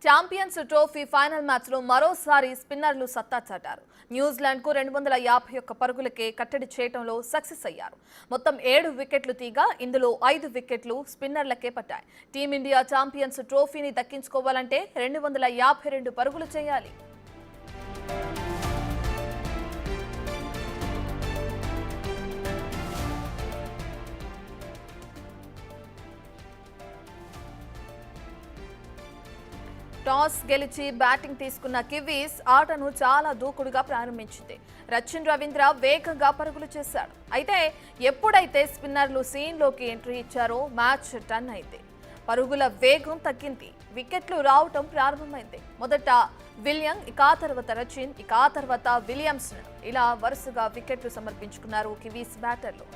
Champions trophy final మ్యాచ్లో మరోసారి స్పిన్నర్లు సత్తా చాటారు. న్యూజిలాండ్కు 251 పరుగులకే కట్టడి చేయడంలో సక్సెస్ అయ్యారు. మొత్తం 7 వికెట్లు తీగా ఇందులో 5 వికెట్లు స్పిన్నర్లకే పట్టాయి. టీమిండియా ఛాంపియన్స్ ట్రోఫీని దక్కించుకోవాలంటే 252 పరుగులు చేయాలి. టాస్ గెలిచి బ్యాటింగ్ తీసుకున్న కివీస్ ఆటను చాలా దూకుడుగా ప్రారంభించింది. రచిన్ రవీంద్ర వేగంగా పరుగులు చేశాడు. అయితే ఎప్పుడైతే స్పిన్నర్లు సీన్లోకి ఎంట్రీ ఇచ్చారో మ్యాచ్ టర్న్ అయింది. పరుగుల వేగం తగ్గింది. వికెట్లు రావటం ప్రారంభమైంది. మొదట విలియం, ఇక ఆ తర్వాత రచిన్, ఇక ఆ తర్వాత విలియమ్సన్ ఇలా వరుసగా వికెట్లు సమర్పించుకున్నారు కివీస్ బ్యాటర్లు.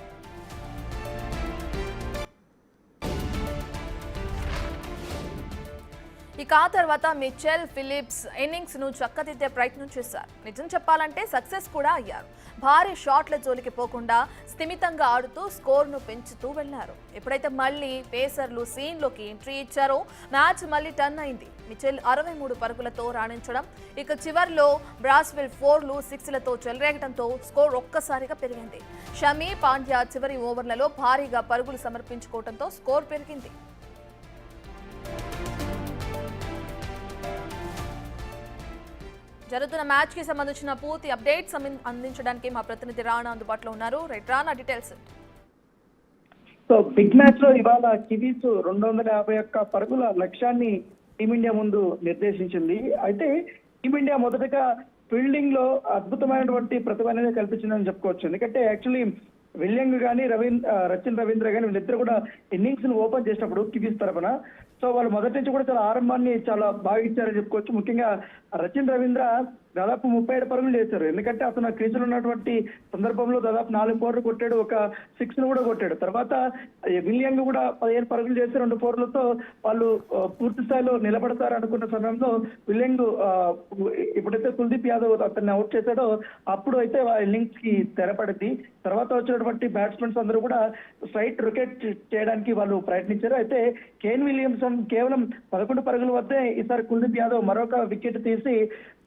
ఇక ఆ తర్వాత మిచెల్ ఫిలిప్స్ ఇన్నింగ్స్ ను చక్కదిద్దే ప్రయత్నం చేశారు. నిజం చెప్పాలంటే సక్సెస్ కూడా అయ్యారు. భారీ షాట్ల జోలికి పోకుండా స్థిమితంగా ఆడుతూ స్కోర్ను పెంచుతూ వెళ్లారు. ఎప్పుడైతే మళ్లీ పేసర్లు సీన్లోకి ఎంట్రీ ఇచ్చారో మ్యాచ్ మళ్లీ టర్న్ అయింది. మిచెల్ 63 పరుగులతో రాణించడం, ఇక చివర్లో బ్రాస్వెల్ 4లు 6లతో చెలరేగడంతో స్కోర్ ఒక్కసారిగా పెరిగింది. షమీ, పాండ్యా చివరి ఓవర్లలో భారీగా పరుగులు సమర్పించుకోవడంతో స్కోర్ పెరిగింది. జరుగుతున్న మ్యాచ్ కి సంబంధించిన పూర్తి అప్డేట్స్ అందించడానికి మా ప్రతినిధి రాణా అందుబాటులో ఉన్నారు. Right Rana, details. So big match లో ఇవాళ కివీస్ 251 పరుగుల లక్ష్యాన్ని టీమిండియా ముందు నిర్దేశించింది. అయితే టీమిండియా మొదటగా ఫీల్డింగ్ లో అద్భుతమైనటువంటి ప్రతిభ అనేది కల్పించిందని చెప్పుకోవచ్చు. ఎందుకంటే యాక్చువల్లీ విలియం కానీ రచిన్ రవీంద్ర కానీ వీళ్ళిద్దరు కూడా ఇన్నింగ్స్ ను ఓపెన్ చేసినప్పుడు కివీస్ తరఫున సో వాళ్ళు మొదటి నుంచి కూడా చాలా ఆరంభాన్ని చాలా బాగా ఇచ్చారని చెప్పుకోవచ్చు. ముఖ్యంగా రచిన్ రవీంద్ర దాదాపు 37 పరుగులు చేశారు. ఎందుకంటే అతను క్రీజులో ఉన్నటువంటి సందర్భంలో దాదాపు 4 4లు కొట్టాడు, ఒక 6 ను కూడా కొట్టాడు. తర్వాత విలియం కూడా 15 పరుగులు చేసి 2 4లతో వాళ్ళు పూర్తి స్థాయిలో నిలబడతారు అనుకున్న సమయంలో విలియం ఎప్పుడైతే కుల్దీప్ యాదవ్ అతన్ని అవుట్ చేశాడో అప్పుడు అయితే ఇన్నింగ్స్ కి తెరపడింది. తర్వాత వచ్చినటువంటి బ్యాట్స్మెన్స్ అందరూ కూడా స్ట్రైట్ రొకేట్ చేయడానికి వాళ్ళు ప్రయత్నించారు. అయితే కేన్ విలియమ్సన్ కేవలం 11 పరుగుల వద్దే ఈసారి కుల్దీప్ యాదవ్ మరొక వికెట్ తీసి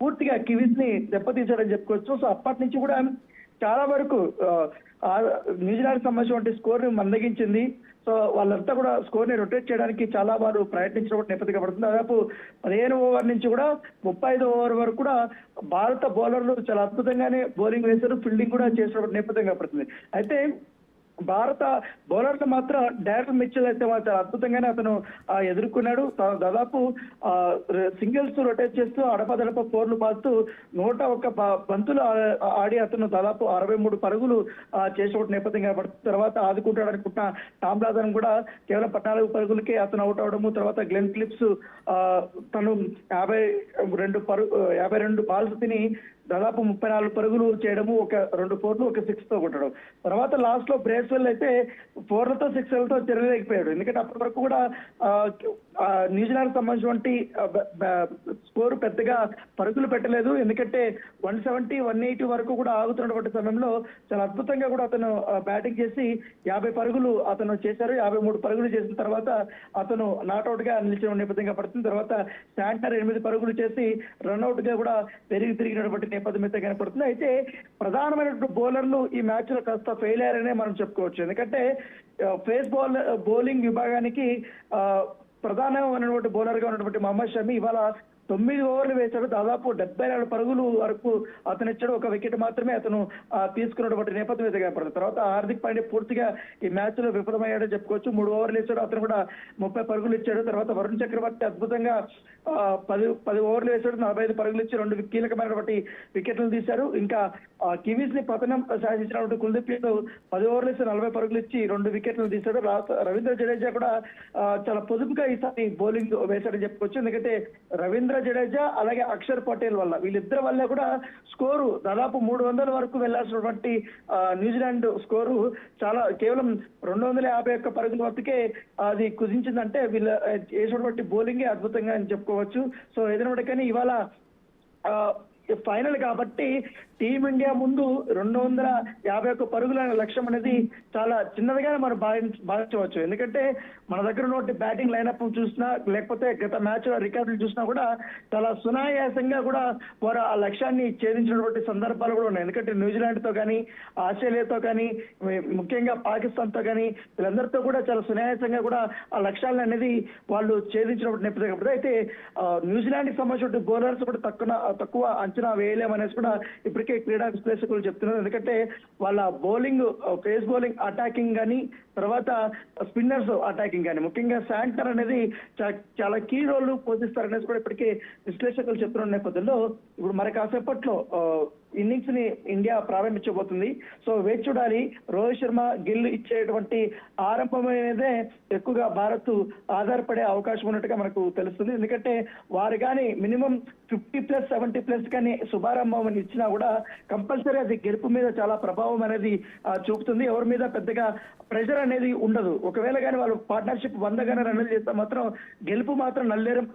పూర్తిగా కివీస్ ని దెబ్బతీశాడని చెప్పుకోవచ్చు. సో అప్పటి నుంచి కూడా చాలా వరకు న్యూజిలాండ్ సంబంధించిన స్కోర్ ని మందగించింది. సో వాళ్ళంతా కూడా స్కోర్ ని రొటేట్ చేయడానికి చాలా వారు ప్రయత్నించినప్పుడు నేపథ్యంగా పడుతుంది. దాదాపు 15 ఓవర్ నుంచి కూడా 35 ఓవర్ వరకు కూడా భారత బౌలర్లు చాలా అద్భుతంగానే బౌలింగ్ వేశారు, ఫీల్డింగ్ కూడా చేసినప్పుడు నేపథ్యంగా పడుతుంది. అయితే భారత బౌలర్లు మాత్రం డైరెక్ట్ మిచెల్ అయితే మాత్రం అద్భుతంగానే అతను ఎదుర్కొన్నాడు. దాదాపు సింగిల్స్ రొటేట్ చేస్తూ అడపదడప 4లు బాస్తూ 101 బంతులు ఆడి అతను దాదాపు 63 పరుగులు చేసినప్పుడు నేపథ్యంగా పడుతుంది. తర్వాత ఆదుకుంటాడు అనుకుంటున్న టామ్ లాథన్ కూడా కేవలం 14 పరుగులకే అతను అవుట్ అవడము, తర్వాత గ్లెన్ ఫిలిప్స్ తను 52 బాల్స్ తిని దాదాపు 34 పరుగులు చేయడము, ఒక 2 4లు ఒక 6తో కొట్టడం. తర్వాత లాస్ట్ లో బ్రేస్వెల్ అయితే 4లతో 6లతో చెరలేకపోయాడు. ఎందుకంటే అప్పటి వరకు కూడా న్యూజిలాండ్ సంబంధించినటువంటి స్కోర్ పెద్దగా పరుగులు పెట్టలేదు. ఎందుకంటే 170 180 వరకు కూడా ఆగుతున్నటువంటి సమయంలో చాలా అద్భుతంగా కూడా అతను బ్యాటింగ్ చేసి 50 పరుగులు అతను చేశారు. 53 పరుగులు చేసిన తర్వాత అతను నాట్అవుట్ గా నిలిచిన నేపథ్యంగా పడుతుంది. తర్వాత శాంట్నర్ 8 పరుగులు చేసి రన్అట్ గా కూడా తిరిగినటువంటి నేపథ్యం అయితే కనపడుతుంది. అయితే ప్రధానమైనటువంటి బౌలర్లు ఈ మ్యాచ్ లో కాస్త ఫెయిల్ అయ్యారనే మనం చెప్పుకోవచ్చు. ఎందుకంటే ఫేస్ బౌలింగ్ విభాగానికి ప్రధానమైనటువంటి బౌలర్ గా ఉన్నటువంటి మహమ్మద్ షమీ ఇవాళ 9 ఓవర్లు వేశాడు. దాదాపు 74 పరుగులు వరకు అతను ఇచ్చాడు. ఒక వికెట్ మాత్రమే అతను తీసుకున్నటువంటి నేపథ్యం అయితే కనపడుతుంది. తర్వాత హార్దిక్ పాండ్యా పూర్తిగా ఈ మ్యాచ్ లో విఫలమయ్యాడని చెప్పుకోవచ్చు. 3 ఓవర్లు ఇచ్చాడు, అతను కూడా 30 పరుగులు ఇచ్చాడు. తర్వాత వరుణ్ చక్రవర్తి అద్భుతంగా 10 ఓవర్లు వేశాడు, 45 పరుగులు ఇచ్చి 2 కీలకమైనటువంటి వికెట్లు తీశారు. ఇంకా కివీస్ ని పతనం సాధించినటువంటి కుల్దీప్ యాదవ్ 10 ఓవర్లు ఇచ్చి 40 పరుగులు ఇచ్చి 2 వికెట్లు తీశాడు. రవీంద్ర జడేజా కూడా చాలా పొదుపుగా ఈసారి బౌలింగ్ వేశాడని చెప్పుకోవచ్చు. ఎందుకంటే రవీంద్ర జడేజా అలాగే అక్షర్ పటేల్ వల్ల వీళ్ళిద్దరి వల్ల కూడా స్కోరు దాదాపు 300 వరకు వెళ్లాల్సినటువంటి న్యూజిలాండ్ స్కోరు చాలా కేవలం 251 పరుగుల వరకే అది కుదించిందంటే వీళ్ళ వేసినటువంటి బౌలింగే అద్భుతంగా అని చెప్పుకోవచ్చు. సో ఏదైనా కానీ ఇవాళ ఫైనల్ కాబట్టి టీమిండియా ముందు 251 పరుగుల లక్ష్యం అనేది చాలా చిన్నదిగానే మనం భావించవచ్చు. ఎందుకంటే మన దగ్గర ఉన్నటువంటి బ్యాటింగ్ లైనప్ చూసినా లేకపోతే గత మ్యాచ్ రికార్డులు చూసినా కూడా చాలా సునాయాసంగా కూడా వారు ఆ లక్ష్యాన్ని ఛేదించినటువంటి సందర్భాలు కూడా ఉన్నాయి. ఎందుకంటే న్యూజిలాండ్ తో కానీ, ఆస్ట్రేలియాతో కానీ, ముఖ్యంగా పాకిస్తాన్ తో కానీ వీళ్ళందరితో కూడా చాలా సునాయాసంగా కూడా ఆ లక్ష్యాలను అనేది వాళ్ళు ఛేదించినటువంటి నేపథ్యం. అయితే న్యూజిలాండ్ కి సంబంధించిన బౌలర్స్ కూడా తక్కువ అంచనా వేయలేమనేసి కూడా ఇప్పటికే క్రీడా విశ్లేషకులు చెప్తున్నారు. ఎందుకంటే వాళ్ళ బౌలింగ్, పేస్ బౌలింగ్ అటాకింగ్ కానీ, తర్వాత స్పిన్నర్స్ అటాకింగ్ కానీ, ముఖ్యంగా శాంటర్ అనేది చాలా కీ రోల్ పోషిస్తారనేసి కూడా ఇప్పటికే విశ్లేషకులు చెప్తున్న నేపథ్యంలో ఇప్పుడు మరి కాసేపట్లో ఇన్నింగ్స్ ని ఇండియా ప్రారంభించబోతుంది. సో వేచి చూడాలి. రోహిత్ శర్మ, గిల్ ఇచ్చేటువంటి ఆరంభమైనదే ఎక్కువగా భారత్ ఆధారపడే అవకాశం ఉన్నట్టుగా మనకు తెలుస్తుంది. ఎందుకంటే వారు కానీ మినిమం 50+, 70+ కానీ శుభారంభం ఇచ్చినా కూడా కంపల్సరీ అది గెలుపు మీద చాలా ప్రభావం అనేది చూపుతుంది. ఎవరి మీద పెద్దగా ప్రెషర్ అనేది ఉండదు. ఒకవేళ కానీ వాళ్ళు పార్ట్నర్షిప్ 100 రన్నులు చేస్తే మాత్రం గెలుపు మాత్రం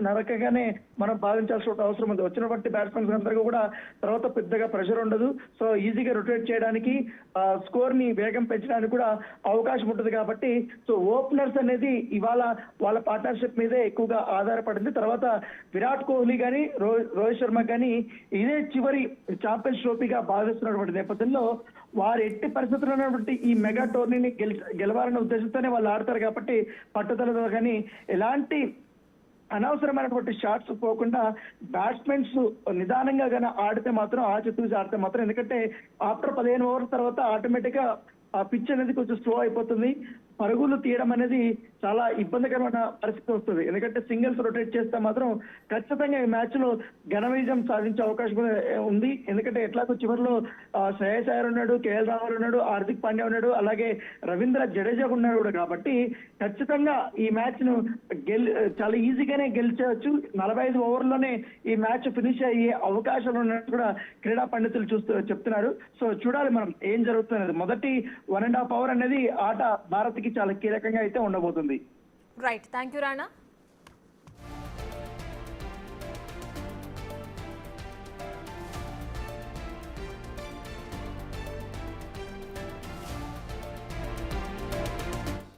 నరకగానే మనం భావించాల్సిన అవసరం ఉంది. వచ్చినటువంటి బ్యాట్స్మెన్స్ అందరికీ కూడా తర్వాత పెద్దగా ప్రెషర్ ఉండదు. సో ఈజీగా రొటేట్ చేయడానికి, స్కోర్ ని వేగం పెంచడానికి కూడా అవకాశం ఉంటుంది. కాబట్టి సో ఓపెనర్స్ అనేది ఇవాళ వాళ్ళ పార్ట్నర్షిప్ మీదే ఎక్కువగా ఆధారపడింది. తర్వాత విరాట్ కోహ్లీ కానీ, రోహిత్ శర్మ కానీ ఇదే చివరి ఛాంపియన్స్ ట్రోఫీగా భావిస్తున్నటువంటి నేపథ్యంలో వారు ఎట్టి పరిస్థితుల్లో ఉన్నటువంటి ఈ మెగా టోర్నీని గెలవాలనే ఉద్దేశంతోనే వాళ్ళు ఆడతారు. కాబట్టి పట్టుదలతో కానీ ఎలాంటి అనవసరమైనటువంటి షాట్స్ పోకుండా బ్యాట్స్మెన్స్ నిదానంగా కానీ ఆడితే మాత్రం ఆచితూచి ఆడితే మాత్రం, ఎందుకంటే ఆఫ్టర్ 15 ఓవర్ల తర్వాత ఆటోమేటిక్ గా ఆ పిచ్ అనేది కొంచెం స్లో అయిపోతుంది. పరుగులు తీయడం అనేది చాలా ఇబ్బందికరమైన పరిస్థితి వస్తుంది. ఎందుకంటే సింగిల్స్ రొటేట్ చేస్తే మాత్రం ఖచ్చితంగా ఈ మ్యాచ్ లో ఘన విజయం సాధించే అవకాశం ఉంది. ఎందుకంటే ఎట్లాగో చివరిలో శ్రేయస్ అయ్యర్ ఉన్నాడు, కేఎల్ రాహుల్ ఉన్నాడు, హార్దిక్ పాండ్యా ఉన్నాడు, అలాగే రవీంద్ర జడేజా ఉన్నాడు కూడా. కాబట్టి ఖచ్చితంగా ఈ మ్యాచ్ ను చాలా ఈజీగానే గెలిచవచ్చు. 45 ఓవర్లోనే ఈ మ్యాచ్ ఫినిష్ అయ్యే అవకాశాలు ఉన్నట్టు కూడా క్రీడా పండితులు చెప్తున్నారు. సో చూడాలి మనం ఏం జరుగుతున్నది. మొదటి 1.5 అవర్ అనేది ఆట భారత్ కి చాలా కీలకంగా అయితే ఉండబోతుంది. Right, thank you Rana.